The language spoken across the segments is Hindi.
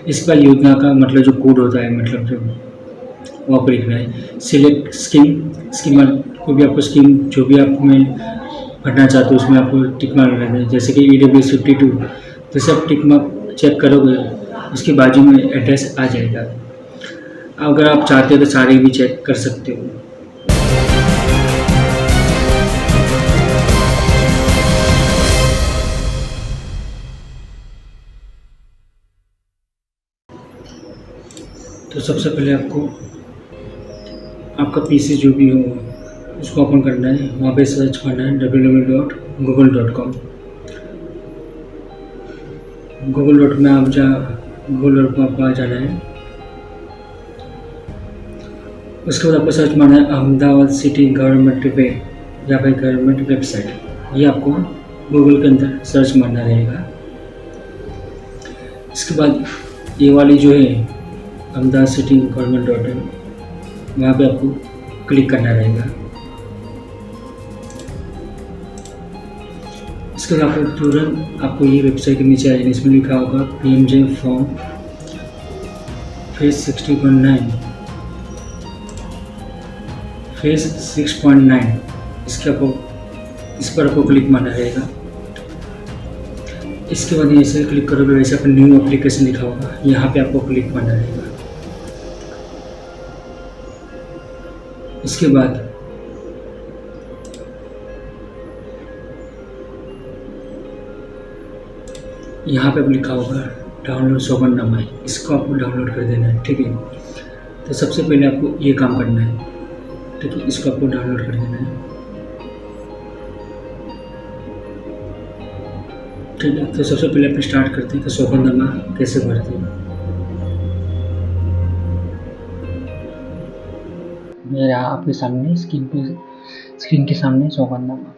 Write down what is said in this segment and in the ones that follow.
इस पर योजना का मतलब जो कोड होता है, मतलब जो वो आपको लिखना है। सिलेक्ट स्कीम, स्कीम कोई भी आपको स्कीम जो भी आप में भरना चाहते हो उसमें आपको टिक मार्क लगाना है। जैसे कि EWS 52, जैसे आप टिक मार्क चेक करोगे उसके बाजू में एड्रेस आ जाएगा। अगर आप चाहते हो तो सारे भी चेक कर सकते हो। तो सबसे पहले आपको आपका पीसी जो भी हो उसको ओपन करना है, वहाँ पे सर्च करना है www.google.com। गूगल में आप गूगल.com आपको आ जाना है। उसके बाद आपको सर्च मारना है अहमदाबाद सिटी गवर्नमेंट वेब या फिर गवर्नमेंट वेबसाइट। ये आपको गूगल के अंदर सर्च मारना रहेगा। इसके बाद ये वाली जो है अहमदाबाद सिटी गवर्नमेंट.in, वहाँ पे आपको क्लिक करना रहेगा। इसके बाद आपको तुरंत आपको ये वेबसाइट के नीचे आ जाएगी। इसमें लिखा होगा PMJ फॉर्म फेज 6.9 फेज 6.9। इस पर आपको क्लिक मारना रहेगा। इसके बाद ऐसे क्लिक करोगे वैसे आपको न्यू एप्लीकेशन लिखा होगा, यहाँ पे आपको क्लिक मारना रहेगा। इसके बाद यहाँ पे लिखा होगा डाउनलोड सौगंधनामा, इसको आपको डाउनलोड कर देना है। ठीक है, तो सबसे पहले आपको ये काम करना है। ठीक है, इसको आपको डाउनलोड कर देना है। ठीक है, तो सबसे पहले अपन स्टार्ट करते हैं कि सौगंधनामा कैसे भरते हैं। मेरा आपके सामने स्क्रीन के सामने सौगंधनामा,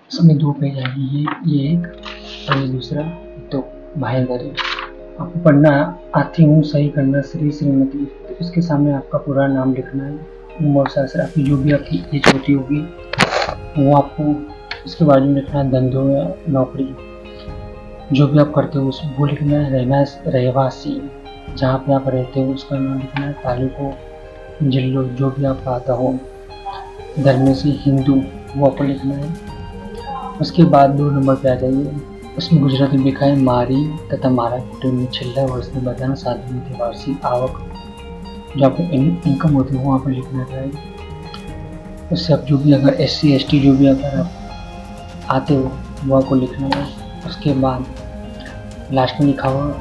इसमें 2 पेज आएंगे, ये एक और ये दूसरा। तो बाहेंदरी आपको पढ़ना आती हूँ सही करना श्री श्रीमती। तो इसके सामने आपका पूरा नाम लिखना है, उम्र शास्त्र, आपकी जो भी आपकी एज होती होगी वो आपको इसके बारे में लिखना है। धंधो या नौकरी जो भी आप करते हो वो लिखना है। रहवासी जहाँ पे आप रहते हो उसका नाम लिखना है। तालुको जिलो जो भी आप आता हो। धर्म से हिंदू वो आपको लिखना है। उसके बाद 2 नंबर पे आ जाइए, उसमें गुजराती में लिखा है मारी तथा मारा कुटुंब छेल्ला वर्ष में बधाना साधन की वार्षिक आवक जो आपको इनकम होती है वो वहाँ पर लिखना है। उससे आप जो भी अगर SC ST जो भी अगर आप आते हो वो आपको लिखना है। उसके बाद लास्ट में लिखा हुआ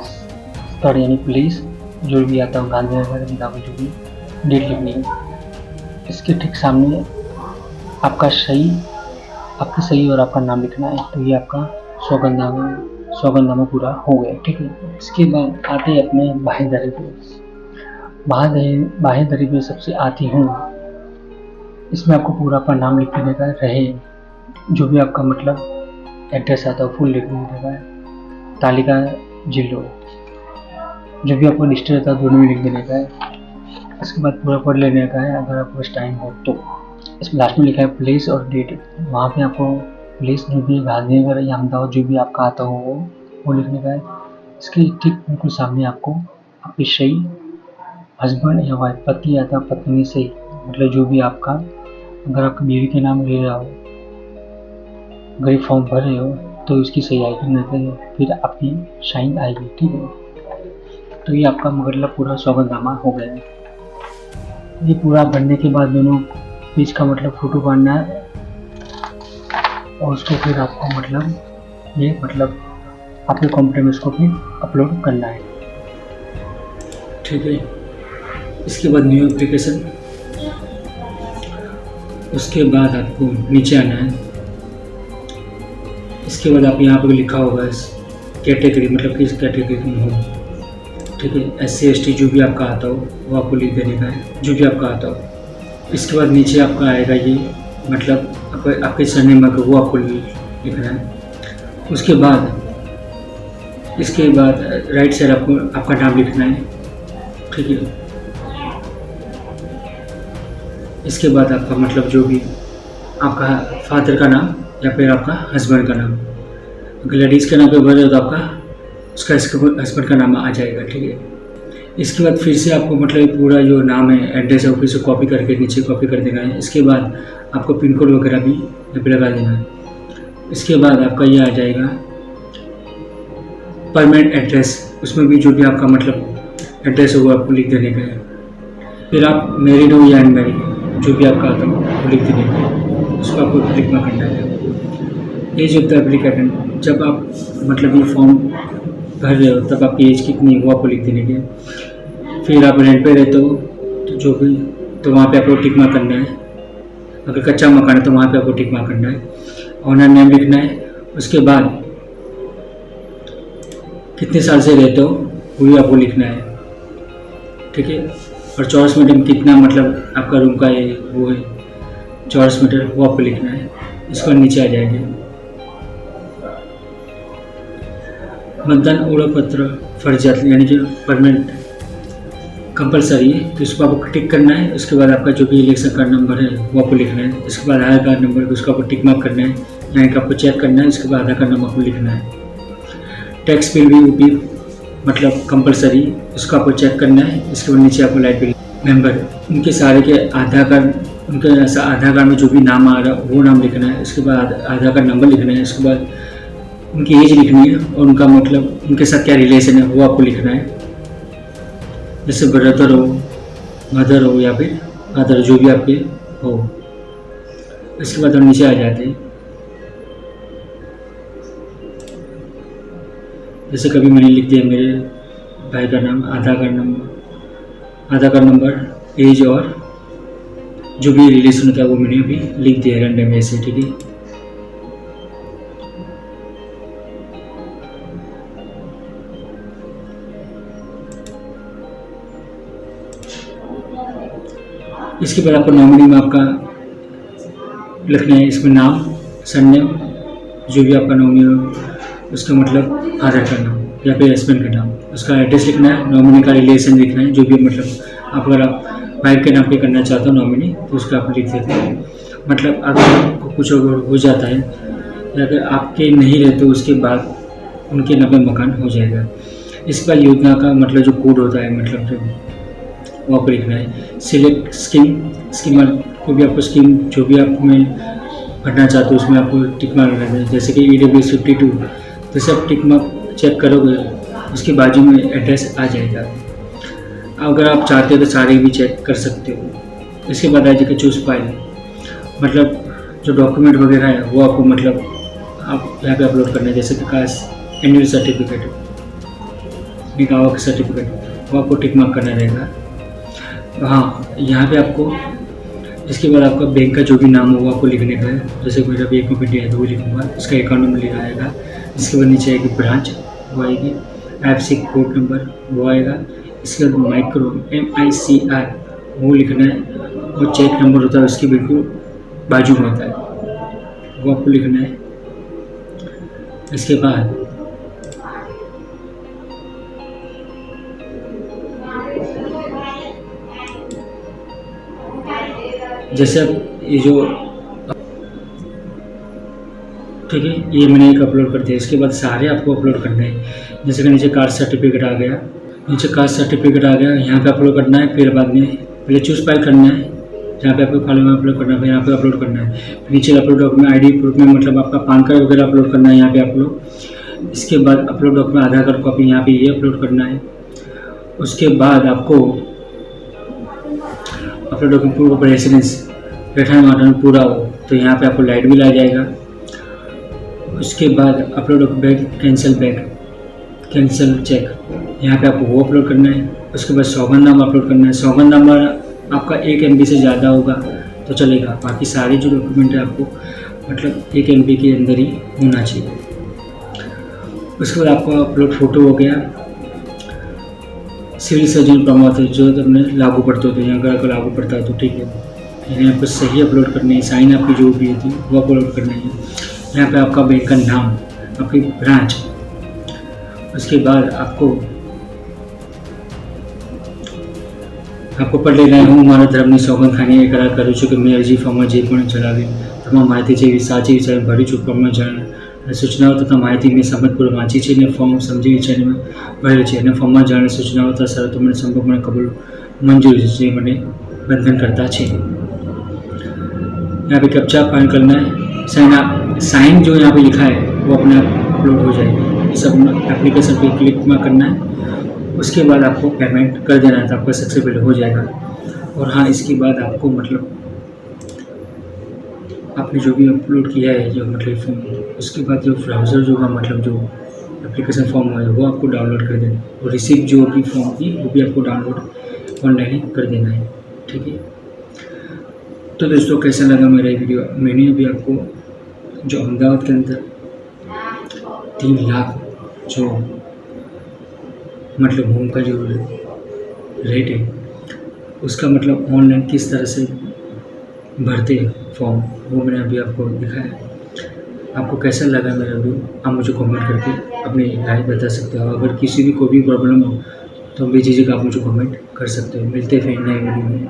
स्तर यानी पुलिस जो भी आता हो गांधीनगर जो भी डेट लिखनी है। इसके ठीक सामने आपका सही और आपका नाम लिखना है। तो ये आपका सौगंधनामा पूरा हो गया। ठीक है, इसके बाद आते हैं अपने बाहेंदरी पे। बाहेंदरी पे सबसे आती हूँ, इसमें आपको पूरा अपना नाम लिख देने का रहे, जो भी आपका मतलब एड्रेस आता है फुल लिख देने का है। तालिका जिलो जो भी आपको लिस्ट रहता है दोनों में लिख देने का है। इसके बाद पूरा पढ़ लेने का है अगर आपको टाइम हो तो। इसमें लास्ट में लिखा है प्लेस और डेट, वहाँ पे आपको प्लेस जो भी गांधीनगर या अहमदाबाद जो भी आपका आता हो वो लिखने का है। इसके ठीक बिल्कुल सामने आपको आपकी सही हस्बैंड या वाइफ पति या था पत्नी सही, मतलब जो भी आपका अगर आपका बीवी के नाम ले रहा हो, गरीब फॉर्म भर रहे हो तो उसकी सही आएगी, नहीं फिर आपकी साइन आएगी। ठीक है, तो ये आपका मतलब पूरा सौगंधनामा हो गया है। ये पूरा भरने के बाद दोनों पेज का मतलब फ़ोटो पाना है और उसको फिर आपको मतलब आपके कंप्यूटर में उसको फिर अपलोड करना है। ठीक है, इसके बाद न्यू एप्लीकेशन, उसके बाद आपको नीचे आना है। इसके बाद आप यहाँ पर लिखा होगा कैटेगरी, मतलब किस कैटेगरी में हो। ठीक है, SC ST जो भी आपका आता हो वो आपको लिख देने का है, जो भी आपका आता हो। इसके बाद नीचे आपका आएगा ये मतलब आपके सरनेम का वो आपको लिखना है। उसके बाद राइट साइड आपको आपका नाम लिखना है। ठीक है, इसके बाद आपका मतलब जो भी आपका फादर का नाम या फिर आपका हस्बैंड का नाम, अगर लेडीज़ के नाम पे भरे तो आपका उसका हस्बैंड का नाम आ जाएगा, ठीक है। इसके बाद फिर से आपको मतलब पूरा जो नाम है, एड्रेस है, वो फिर से कॉपी करके नीचे कॉपी कर देना है। इसके बाद आपको पिन कोड वगैरह भी यहाँ पे लगा देना है। इसके बाद आपका ये आ जाएगा परमानेंट एड्रेस, उसमें भी जो भी आपका मतलब एड्रेस है वो आपको लिख देने का है। फिर आप मैरिड हो या अनमैरिड, जो भी आपका आता है वो लिख देने का है, उसको आपको क्लिक में करना है। एज ऑफ द एप्लीकेंट, जब आप मतलब ये फॉर्म भर रहे हो तब आपकी एज कितनी है वो आपको लिख देने की। फिर आप रेंट पे रहते हो तो जो भी, तो वहाँ पे आपको टिक मार्क करना है। अगर कच्चा मकान है तो वहाँ पे आपको टिक मार्क करना है। ऑनर नेम लिखना है। उसके बाद कितने साल से रहते हो वो भी आपको लिखना है, ठीक है। और चौरस मीटर में कितना मतलब आपका रूम का है वो है चौरस मीटर, वो आपको लिखना है। इसको नीचे आ जाएंगे मतदान ओढ़ पत्र फर्जियात, यानी कि परमानेंट कंपलसरी है, तो इसको आपको टिक करना है। उसके बाद आपका जो भी इलेक्शन कार्ड नंबर है वो आपको लिखना है। इसके बाद आधार कार्ड नंबर, उसको आपको टिक मार्क करना है, यानी कि आपको चेक करना है। इसके बाद आधार कार्ड नंबर आपको लिखना है। टैक्स बिल भी मतलब कंपलसरी, उसको आपको चेक करना है। इसके बाद नीचे आपको लाइट बिल मेंबर, उनके सारे के आधार कार्ड, उनके आधार कार्ड में जो भी नाम आ रहा है वो नाम लिखना है। उसके बाद आधार कार्ड नंबर लिखना है। उसके बाद उनकी एज लिखनी है और उनका मतलब उनके साथ क्या रिलेशन है वो आपको लिखना है, जैसे ब्रदर हो, मदर हो या फिर फादर, जो भी आपके हो। इसके बाद हम नीचे आ जाते हैं। जैसे कभी मैंने लिख दिया मेरे भाई का नाम, आधार कार्ड नंबर, एज और जो भी रिलेशन होता है वो मैंने अभी लिख दिया रैंडम ऐसे, ठीक है। इसके बाद आपको नॉमिनी में आपका लिखना है, इसमें नाम, सरनेम, जो भी आपका नॉमिनी हो उसका मतलब फादर का नाम या फिर हस्बैंड का नाम, उसका एड्रेस लिखना है। नॉमिनी का रिलेशन लिखना है, जो भी मतलब आप अगर आप वाइफ के नाम पे करना चाहते हो नॉमिनी तो उसका आप लिख देते हैं। मतलब अगर आपको कुछ अगर हो जाता है या अगर आपके नहीं रहते उसके बाद उनके नाम पे मकान हो जाएगा। इसके बाद योजना का मतलब जो कोड होता है मतलब जो वो आपको लिखना है। सिलेक्ट स्कीम को भी आपको स्कीम जो भी आप में भरना चाहते हो उसमें आपको टिक मार्क लगाना है। जैसे कि EWS 52, जैसे आप टिक मार्क चेक करोगे उसके बाजू में एड्रेस आ जाएगा। अगर आप चाहते हो तो सारे भी चेक कर सकते हो। इसके बाद आ जाएगा चूज फाइल, मतलब जो डॉक्यूमेंट वगैरह है वो आपको मतलब आप यहाँ पे अपलोड करना है। जैसे कि कास्ट, एनुअल सर्टिफिकेट, निकाह का सर्टिफिकेट, वो आपको टिक मार्क करना रहेगा। हाँ, यहाँ पे आपको इसके बाद आपका बैंक का जो भी नाम हो वो आपको लिखने का है। जैसे मेरा बैंक ऑफ इंडिया है तो वो लिखूँगा, उसका अकाउंट नंबर लिखा आएगा। इसके बाद नीचे आएगी ब्रांच, वो आएगी। IFSC कोड नंबर वो आएगा। इसके बाद माइक्रो MICR वो लिखना है। और चेक नंबर होता है उसके बिल्कुल बाजू में होता है, वो आपको लिखना है। इसके बाद जैसे अब ये जो ठीक है, ये मैंने एक अपलोड कर दिया। इसके बाद सारे आपको अपलोड करने हैं। जैसे कि नीचे कास्ट सर्टिफिकेट आ गया, यहाँ पे अपलोड करना है। फिर बाद में पहले चूज फाइल करना है, जहाँ पे आपको फाइल में अपलोड करना है, फिर यहाँ पे अपलोड करना है। नीचे अपलोड डॉक्यूमेंट ID प्रूफ में मतलब आपका पैन कार्ड वगैरह अपलोड करना है यहाँ पे अपलोड। इसके बाद अपलोड डॉक्यूमेंट आधार कार्ड कॉपी यहाँ पे ये अपलोड करना है। उसके बाद आपको upload document proof of residence बैठा मॉडल पूरा हो तो यहाँ पे आपको लाइट बिल आ जाएगा। उसके बाद अपलोड बैंक कैंसिल चेक, यहाँ पे आपको वो अपलोड करना है। उसके बाद सौगंधनामा अपलोड करना है। सौगंधनामा आपका 1 MB से ज़्यादा होगा तो चलेगा, बाकी सारे जो डॉक्यूमेंट है आपको मतलब 1 MB के अंदर ही होना चाहिए। उसके बाद आपका अपलोड फ़ोटो हो गया। सिविल सर्जन प्रमाण जो तुमने लागू पड़ते होते हैं, अगर लागू पड़ता है तो ठीक है, यानी आपको सही अपलोड करनी है। साइन आपकी जो भी होती है वो अपलोड करनी है। यहाँ पे आपका बैंक का नाम, आपकी ब्रांच, उसके बाद आपको पढ़ लेना है। હું મારા ધર્મની સોગંદ ખાઈને કરાર કરું છું કે મેં અરજી ફોર્મમાં જે પણ જણાવ્યું તમામ માહિતી છે એ સાચી વિચાર ભરી છું. ફોર્મમાં સૂચનાઓ તથા માહિતીની સમજપૂર્વક વાંચી છે અને ફોર્મ સમજી વિચારીને ભરેલ છે અને ફોર્મમાં જાણે સૂચનાઓ તથા શરતો મને સંપૂર્ણપણે કબૂલ मंजूर है, જે મને बंधन करता है। यहाँ पे कैप्चा पान करना है, साइन जो यहाँ पे लिखा है वो अपने आप अपलोड हो जाएगा। सब एप्लीकेशन पे क्लिक में करना है, उसके बाद आपको पेमेंट कर देना है तो आपका सक्सेसफुल हो जाएगा। और हाँ, इसके बाद आपको मतलब आपने जो भी अपलोड किया है जो मतलब फॉर्म, उसके बाद जो ब्राउज़र जो का मतलब जो एप्लीकेशन फॉर्म है वो आपको डाउनलोड कर देना है और रिसीप्ट जो भी फॉर्म की वो भी आपको डाउनलोड ऑनलाइन कर देना है। ठीक है, तो दोस्तों कैसा लगा मेरा वीडियो? मैंने अभी आपको जो अहमदाबाद के अंदर 3 लाख जो मतलब होम का जो रेट है उसका मतलब ऑनलाइन किस तरह से भरते हैं फॉर्म, वो मैंने अभी आपको दिखाया। आपको कैसा लगा मेरा वीडियो आप मुझे कमेंट करके अपनी राय बता सकते हो। अगर किसी भी कोई भी प्रॉब्लम हो तो बेझिझक आप मुझे कमेंट कर सकते हो। मिलते हैं फिर नए वीडियो में।